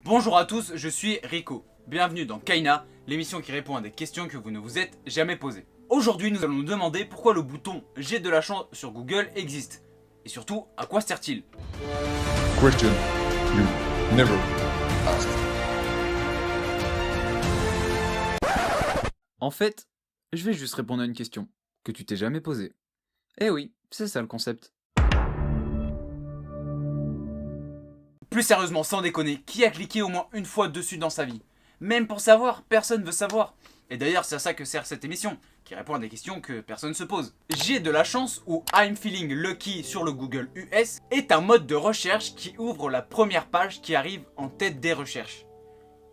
Bonjour à tous, je suis Rico. Bienvenue dans Kaina, l'émission qui répond à des questions que vous ne vous êtes jamais posées. Aujourd'hui, nous allons nous demander pourquoi le bouton « J'ai de la chance » sur Google existe. Et surtout, à quoi sert-il? Question you never asked. En fait, je vais juste répondre à une question que tu t'es jamais posée. Eh oui, c'est ça le concept. Plus sérieusement, sans déconner, qui a cliqué au moins une fois dessus dans sa vie? Même pour savoir, personne veut savoir. Et d'ailleurs, c'est à ça que sert cette émission, qui répond à des questions que personne se pose. J'ai de la chance ou I'm feeling lucky sur le Google US est un mode de recherche qui ouvre la première page qui arrive en tête des recherches.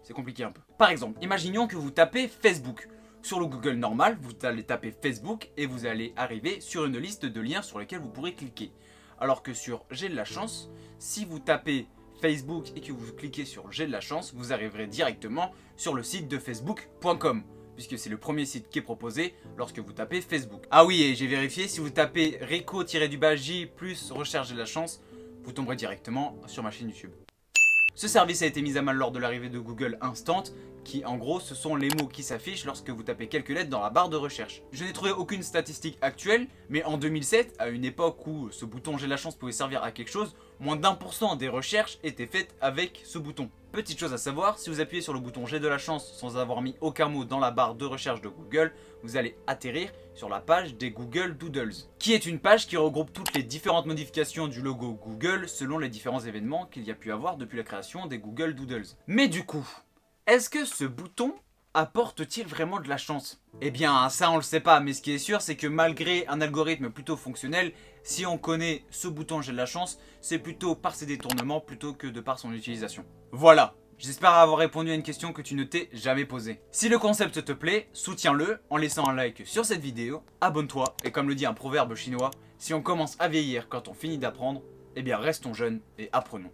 C'est compliqué un peu. Par exemple, imaginons que vous tapez Facebook. Sur le Google normal, vous allez taper Facebook et vous allez arriver sur une liste de liens sur lesquels vous pourrez cliquer. Alors que sur J'ai de la chance, si vous tapez Facebook et que vous cliquez sur J'ai de la chance, vous arriverez directement sur le site de facebook.com, puisque c'est le premier site qui est proposé lorsque vous tapez Facebook. Ah oui, et j'ai vérifié, si vous tapez Rico-J plus recherche J'ai de la chance, vous tomberez directement sur ma chaîne YouTube. Ce service a été mis à mal lors de l'arrivée de Google Instant, qui en gros ce sont les mots qui s'affichent lorsque vous tapez quelques lettres dans la barre de recherche. Je n'ai trouvé aucune statistique actuelle, mais en 2007, à une époque où ce bouton J'ai de la chance pouvait servir à quelque chose, moins d'1% des recherches étaient faites avec ce bouton. Petite chose à savoir, si vous appuyez sur le bouton J'ai de la chance sans avoir mis aucun mot dans la barre de recherche de Google, vous allez atterrir sur la page des Google Doodles, qui est une page qui regroupe toutes les différentes modifications du logo Google selon les différents événements qu'il y a pu avoir depuis la création des Google Doodles. Mais du coup, est-ce que ce bouton apporte-t-il vraiment de la chance? Eh bien ça on le sait pas, mais ce qui est sûr c'est que malgré un algorithme plutôt fonctionnel, si on connaît ce bouton J'ai de la chance, c'est plutôt par ses détournements plutôt que de par son utilisation. Voilà, j'espère avoir répondu à une question que tu ne t'es jamais posée. Si le concept te plaît, soutiens-le en laissant un like sur cette vidéo, abonne-toi, et comme le dit un proverbe chinois, si on commence à vieillir quand on finit d'apprendre, eh bien restons jeunes et apprenons.